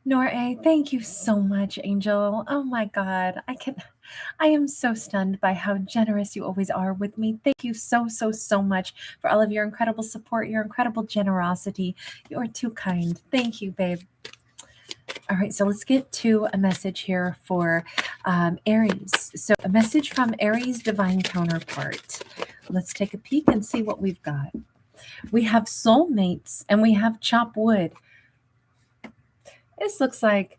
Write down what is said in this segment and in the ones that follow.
Nora, thank you so much, Angel. Oh my God. I am so stunned by how generous you always are with me. Thank you so, so, so much for all of your incredible support, your incredible generosity. You are too kind. Thank you, babe. All right, so let's get to a message here for Aries. So, a message from Aries Divine Counterpart. Let's take a peek and see what we've got. We have soulmates and we have chop wood. This looks like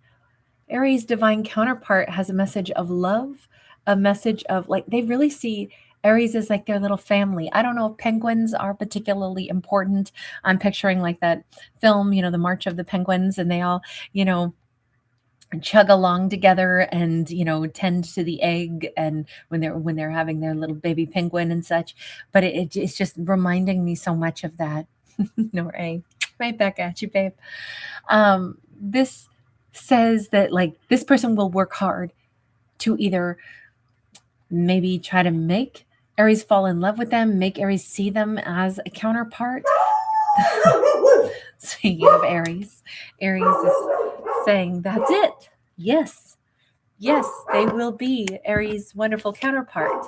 Aries Divine Counterpart has a message of love, a message of like, they really see Aries as like their little family. I don't know if penguins are particularly important. I'm picturing like that film, The March of the Penguins, and they all, you know, chug along together and tend to the egg, and when they're having their little baby penguin and such. But it's just reminding me so much of that. Nora, right back at you, babe. This says that like this person will work hard to either maybe try to make Aries fall in love with them, make Aries see them as a counterpart. Speaking of Aries, Aries is saying, that's it. Yes, yes, they will be Aries' wonderful counterpart.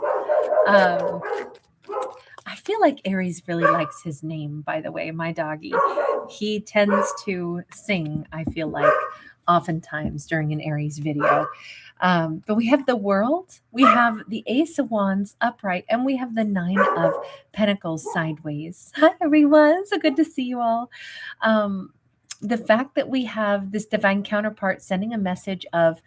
I feel like Aries really likes his name, by the way, my doggy. He tends to sing, I feel like, oftentimes during an Aries video. But we have the World, we have the Ace of Wands upright, and we have the Nine of Pentacles sideways. Hi, everyone. So good to see you all. The fact that we have this divine counterpart sending a message of,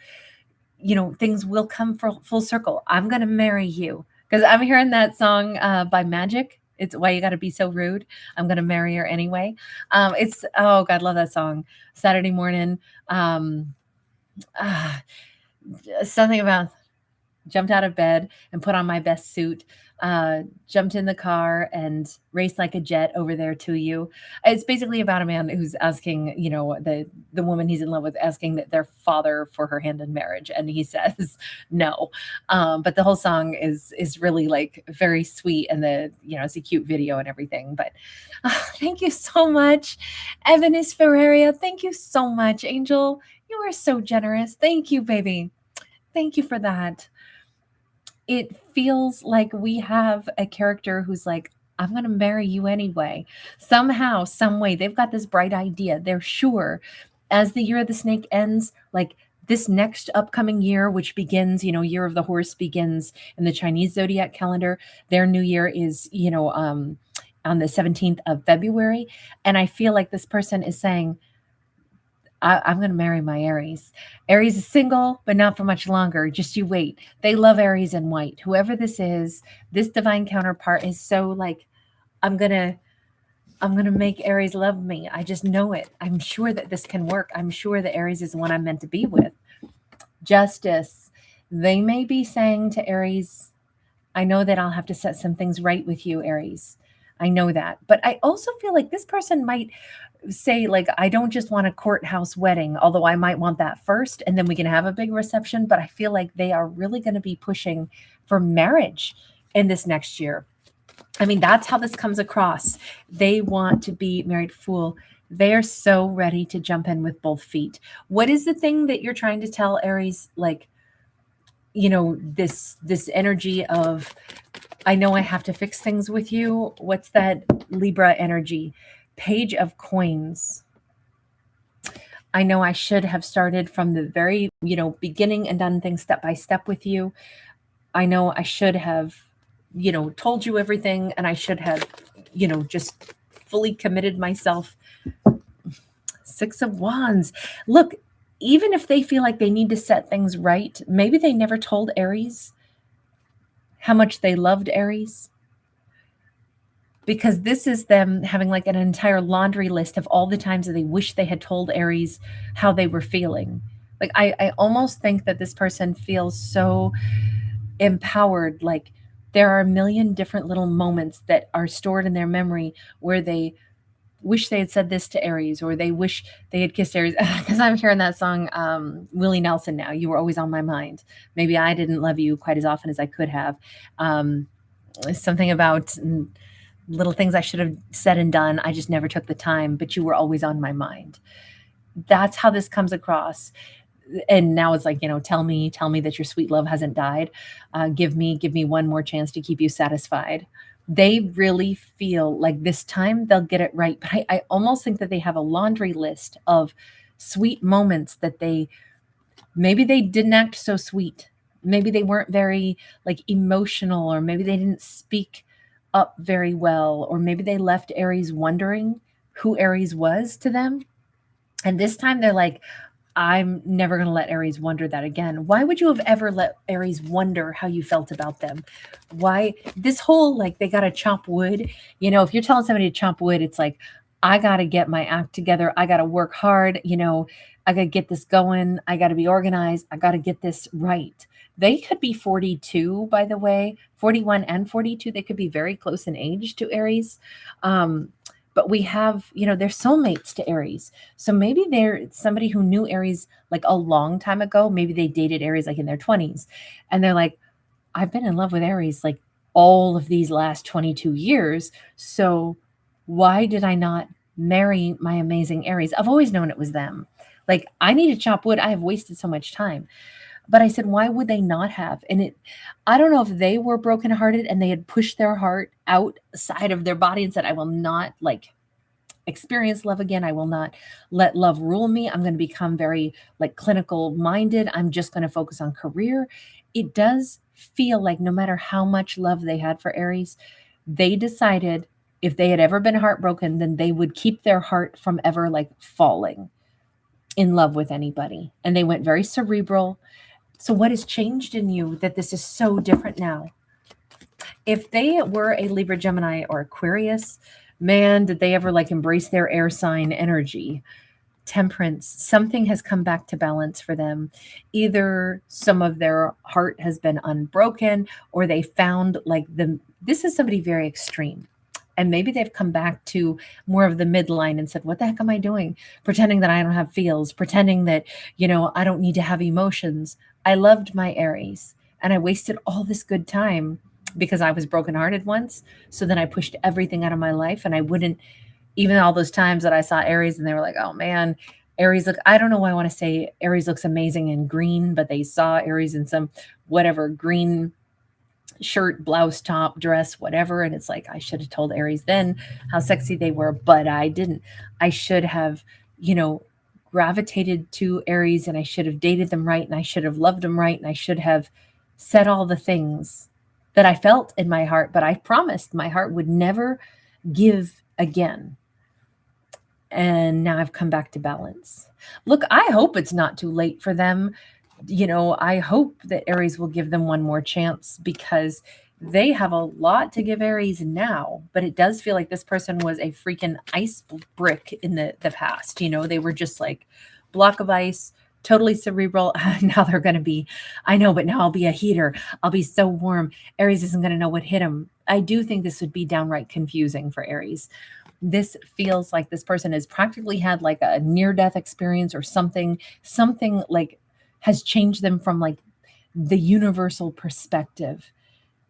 things will come full circle. I'm going to marry you. Because I'm hearing that song by Magic. It's Why You Gotta Be So Rude. I'm gonna marry her anyway. Oh God, love that song. Saturday morning. Something about jumped out of bed and put on my best suit, jumped in the car and raced like a jet over there to you. It's basically about a man who's asking, the woman he's in love with, asking that their father for her hand in marriage, and he says no. But the whole song is really like very sweet, and it's a cute video and everything. But thank you so much, Evanis Ferreria. Thank you so much, Angel. You are so generous. Thank you, baby. Thank you for that. It feels like we have a character who's like, I'm going to marry you anyway. Somehow, some way, they've got this bright idea. They're sure as the year of the snake ends, like this next upcoming year, which begins, year of the horse begins in the Chinese zodiac calendar. Their new year is, on the 17th of February. And I feel like this person is saying, I'm going to marry my Aries. Aries is single, but not for much longer. Just you wait. They love Aries and white. Whoever this is, this divine counterpart is so like, I'm going to make Aries love me. I just know it. I'm sure that this can work. I'm sure that Aries is the one I'm meant to be with. Justice. They may be saying to Aries, I know that I'll have to set some things right with you, Aries. I know that. But I also feel like this person might say, like, I don't just want a courthouse wedding, although I might want that first, and then we can have a big reception. But I feel like they are really going to be pushing for marriage in this next year. I mean, that's how this comes across. They want to be married full. They're so ready to jump in with both feet. What is the thing that you're trying to tell Aries? Like, this energy of, I know I have to fix things with you. What's that Libra energy? Page of Coins. I know I should have started from the very, beginning and done things step by step with you. I know I should have, told you everything, and I should have, just fully committed myself. Six of Wands. Look, even if they feel like they need to set things right, maybe they never told Aries how much they loved Aries. Because this is them having like an entire laundry list of all the times that they wish they had told Aries how they were feeling. Like I almost think that this person feels so empowered. Like there are a million different little moments that are stored in their memory where they wish they had said this to Aries, or they wish they had kissed Aries. Because I'm hearing that song, Willie Nelson now. You were always on my mind. Maybe I didn't love you quite as often as I could have. Something about little things I should have said and done. I just never took the time, but you were always on my mind. That's how this comes across. And now it's like, tell me that your sweet love hasn't died. Give me one more chance to keep you satisfied. They really feel like this time they'll get it right. But I almost think that they have a laundry list of sweet moments that maybe they didn't act so sweet. Maybe they weren't very like emotional, or maybe they didn't speak up very well, or maybe they left Aries wondering who Aries was to them. And this time they're like, I'm never going to let Aries wonder that again. Why would you have ever let Aries wonder how you felt about them? Why this whole like they got to chop wood? If you're telling somebody to chop wood, it's like, I got to get my act together. I got to work hard. I got to get this going. I got to be organized. I got to get this right. They could be 42, by the way, 41 and 42. They could be very close in age to Aries. But we have, they're soulmates to Aries. So maybe they're somebody who knew Aries like a long time ago. Maybe they dated Aries like in their 20s. And they're like, I've been in love with Aries like all of these last 22 years. So why did I not marry my amazing Aries? I've always known it was them. Like, I need to chop wood. I have wasted so much time. But I said, why would they not have? And I don't know if they were brokenhearted and they had pushed their heart outside of their body and said, I will not like experience love again. I will not let love rule me. I'm going to become very like clinical minded. I'm just going to focus on career. It does feel like no matter how much love they had for Aries, they decided if they had ever been heartbroken, then they would keep their heart from ever like falling in love with anybody. And they went very cerebral. So what has changed in you that this is so different now? If they were a Libra, Gemini, or Aquarius, man, did they ever like embrace their air sign energy? Temperance, something has come back to balance for them. Either some of their heart has been unbroken, or they found like this is somebody very extreme. And maybe they've come back to more of the midline and said, what the heck am I doing? Pretending that I don't have feels, pretending that, I don't need to have emotions. I loved my Aries and I wasted all this good time because I was brokenhearted once. So then I pushed everything out of my life, and I wouldn't, even all those times that I saw Aries and they were like, oh man, Aries I don't know why I want to say Aries looks amazing in green, but they saw Aries in some whatever green shirt, blouse, top, dress, whatever. And it's like, I should have told Aries then how sexy they were, but I didn't. I should have, gravitated to Aries, and I should have dated them right, and I should have loved them right, and I should have said all the things that I felt in my heart, but I promised my heart would never give again. And now I've come back to balance. Look, I hope it's not too late for them. I hope that Aries will give them one more chance, because they have a lot to give Aries now, but it does feel like this person was a freaking ice brick in the past. They were just like block of ice, totally cerebral. Now they're going to be, I know, but now I'll be a heater. I'll be so warm. Aries isn't going to know what hit him. I do think this would be downright confusing for Aries. This feels like this person has practically had like a near-death experience or something like has changed them from like the universal perspective.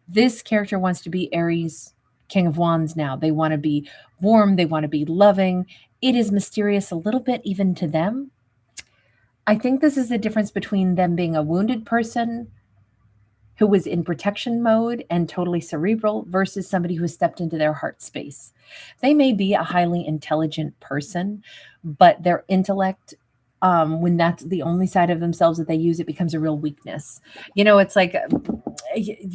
This character wants to be Aries, King of Wands now. They want to be warm. They want to be loving. It is mysterious a little bit even to them. I think this is the difference between them being a wounded person who was in protection mode and totally cerebral versus somebody who stepped into their heart space. They may be a highly intelligent person, but their intellect, when that's the only side of themselves that they use, it becomes a real weakness. It's like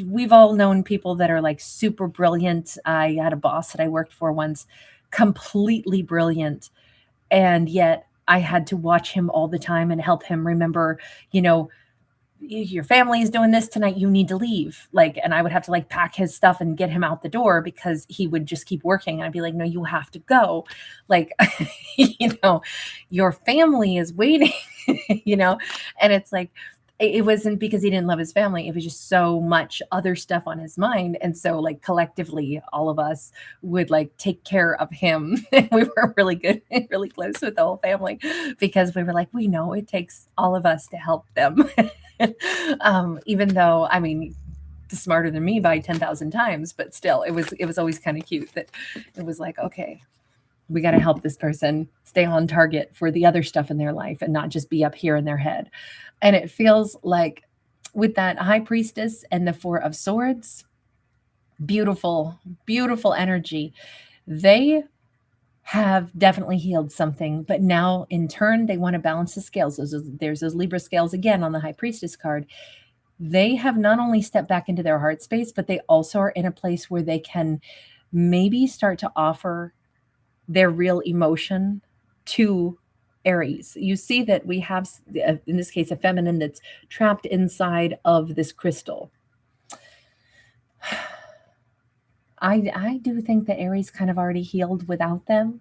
we've all known people that are like super brilliant. I had a boss that I worked for once, completely brilliant, and yet I had to watch him all the time and help him remember, your family is doing this tonight, you need to leave. And I would have to like pack his stuff and get him out the door because he would just keep working. And I'd be like, no, you have to go. Your family is waiting, and it's like, it wasn't because he didn't love his family. It was just so much other stuff on his mind. And so like collectively, all of us would like take care of him. We were really good, really close with the whole family because we were like, we know it takes all of us to help them. Even though, smarter than me by 10,000 times, but still it was always kind of cute that it was like, okay, We got to help this person stay on target for the other stuff in their life and not just be up here in their head. And it feels like with that High Priestess and the Four of Swords, beautiful, beautiful energy. They have definitely healed something, but now in turn, they want to balance the scales. There's those Libra scales again on the High Priestess card. They have not only stepped back into their heart space, but they also are in a place where they can maybe start to offer their real emotion to Aries. You see that we have, in this case, a feminine that's trapped inside of this crystal. I do think that Aries kind of already healed without them,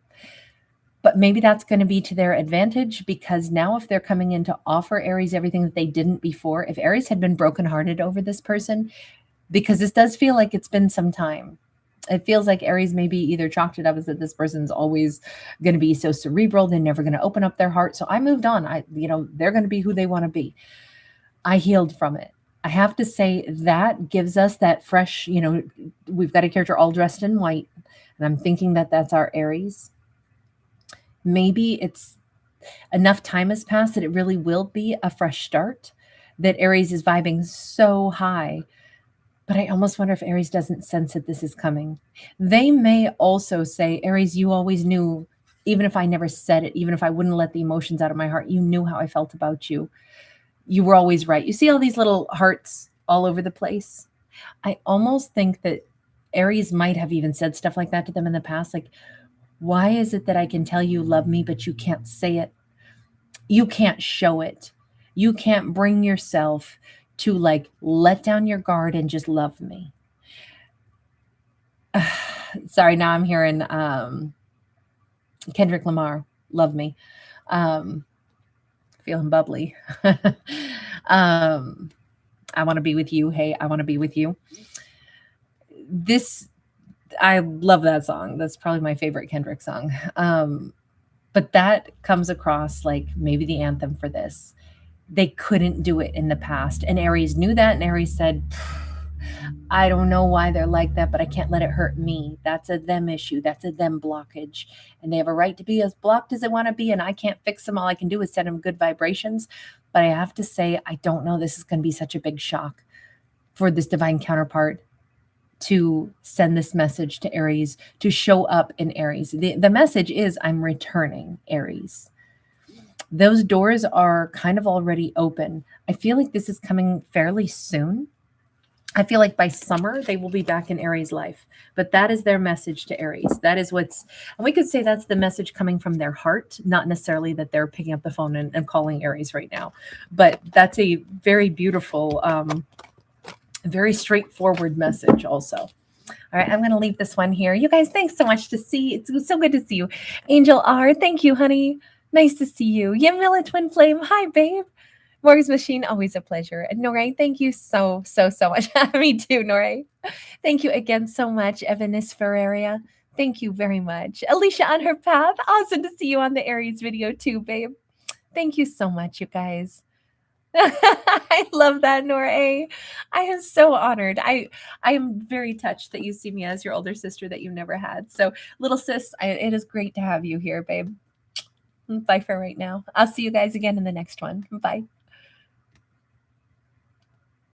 but maybe that's going to be to their advantage, because now if they're coming in to offer Aries everything that they didn't before, if Aries had been brokenhearted over this person, because this does feel like it's been some time. It feels like Aries maybe either chalked it up as that this person's always going to be so cerebral, they're never going to open up their heart. So I moved on. They're going to be who they want to be. I healed from it. I have to say that gives us that fresh, we've got a character all dressed in white, and I'm thinking that that's our Aries. Maybe it's enough time has passed that it really will be a fresh start, that Aries is vibing so high. But I almost wonder if Aries doesn't sense that this is coming. They may also say, Aries, you always knew, even if I never said it, even if I wouldn't let the emotions out of my heart, you knew how I felt about you. You were always right. You see all these little hearts all over the place? I almost think that Aries might have even said stuff like that to them in the past. Like, why is it that I can tell you love me, but you can't say it? You can't show it. You can't bring yourself to let down your guard and just love me. Sorry, now I'm hearing Kendrick Lamar, Love Me. Feeling bubbly. I want to be with you. Hey, I want to be with you. I love that song. That's probably my favorite Kendrick song. But that comes across like maybe the anthem for this. They couldn't do it in the past. And Aries knew that. And Aries said, I don't know why they're like that, but I can't let it hurt me. That's a them issue. That's a them blockage. And they have a right to be as blocked as they want to be. And I can't fix them. All I can do is send them good vibrations. But I have to say, I don't know. This is going to be such a big shock for this divine counterpart to send this message to Aries, to show up in Aries. The message is, I'm returning, Aries. Those doors are kind of already open. I feel like this is coming fairly soon. I feel like by summer, they will be back in Aries' life. But that is their message to Aries. That is and we could say that's the message coming from their heart, not necessarily that they're picking up the phone and calling Aries right now. But that's a very beautiful, very straightforward message also. All right, I'm going to leave this one here. You guys, thanks so much to see. It's so good to see you. Angel R, thank you, honey. Nice to see you. Yamila Twin Flame, hi, babe. Morgan's Machine, always a pleasure. And Noreen, thank you so much. Me too, Noreen. Thank you again so much, Evanis Ferreria. Thank you very much. Alicia on her path, awesome to see you on the Aries video too, babe. Thank you so much, you guys. I love that, Nora. I am so honored. I am very touched that you see me as your older sister that you never had. So, little sis, it is great to have you here, babe. Bye for right now. I'll see you guys again in the next one. Bye.